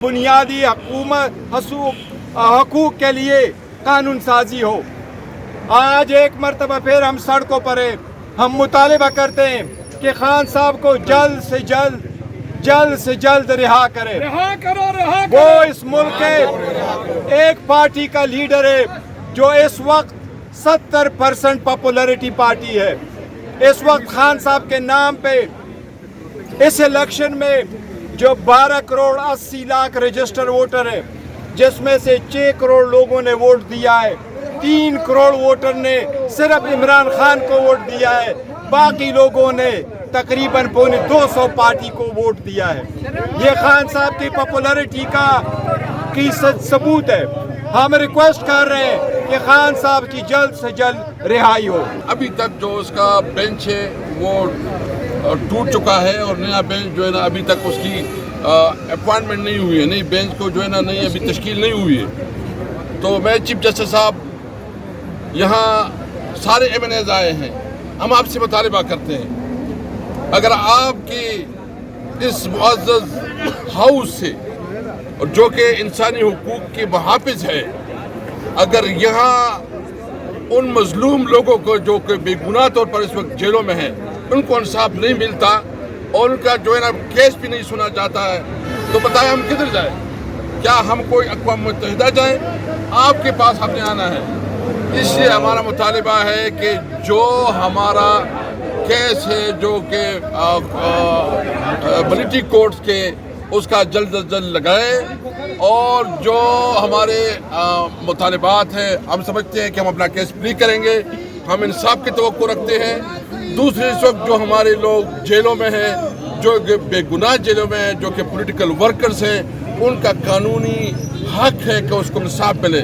بنیادی حقوق کے لیے قانون سازی ہو۔ آج ایک مرتبہ پھر ہم سڑکوں پر ہیں۔ ہم مطالبہ کرتے ہیں کہ خان صاحب کو جلد سے جلد رہا کرے۔ وہ اس ملک کے ایک پارٹی کا لیڈر ہے جو اس وقت 70% پاپولرٹی پارٹی ہے۔ اس وقت خان صاحب کے نام پہ اس الیکشن میں جو 12 کروڑ 80 لاکھ رجسٹر ووٹر ہے، جس میں سے 6 کروڑ لوگوں نے ووٹ دیا ہے، 3 کروڑ ووٹر نے صرف عمران خان کو ووٹ دیا ہے، باقی لوگوں نے تقریباً 250 پارٹی کو ووٹ دیا ہے۔ یہ خان صاحب کی پاپولرٹی کی ثبوت ہے۔ ہم ریکویسٹ کر رہے ہیں کہ خان صاحب کی جلد سے جلد رہائی ہو۔ ابھی تک جو اس کا بینچ ہے وہ ٹوٹ چکا ہے اور نیا بینچ جو ہے نا ابھی تک اس کی اپوائنٹمنٹ نہیں ہوئی ہے، نئی بینچ کو جو ہے نا نئی ابھی تشکیل نہیں ہوئی ہے۔ تو میں چیف جسٹس صاحب یہاں سارے ایم این ایز آئے ہیں، ہم آپ سے مطالبہ کرتے ہیں اگر آپ کی اس معزز ہاؤس سے جو کہ انسانی حقوق کے محافظ ہے، اگر یہاں ان مظلوم لوگوں کو جو کہ بے گناہ طور پر اس وقت جیلوں میں ہیں ان کو انصاف نہیں ملتا اور ان کا جو ہے نا کیس بھی نہیں سنا جاتا ہے، تو بتائیں ہم کدھر جائیں؟ کیا ہم کوئی اقوام متحدہ جائیں؟ آپ کے پاس ہم نے آنا ہے۔ اس لیے ہمارا مطالبہ ہے کہ جو ہمارا کیس ہے جو کہ ملٹری کورٹس کے، اس کا جلد از جلد لگائے اور جو ہمارے مطالبات ہیں ہم سمجھتے ہیں کہ ہم اپنا کیس پلی کریں گے، ہم انصاف کی توقع رکھتے ہیں۔ دوسرے اس وقت جو ہمارے لوگ جیلوں میں ہیں، جو بے گناہ جیلوں میں ہیں، جو کہ پولیٹیکل ورکرز ہیں، ان کا قانونی حق ہے کہ اس کو انصاف ملے۔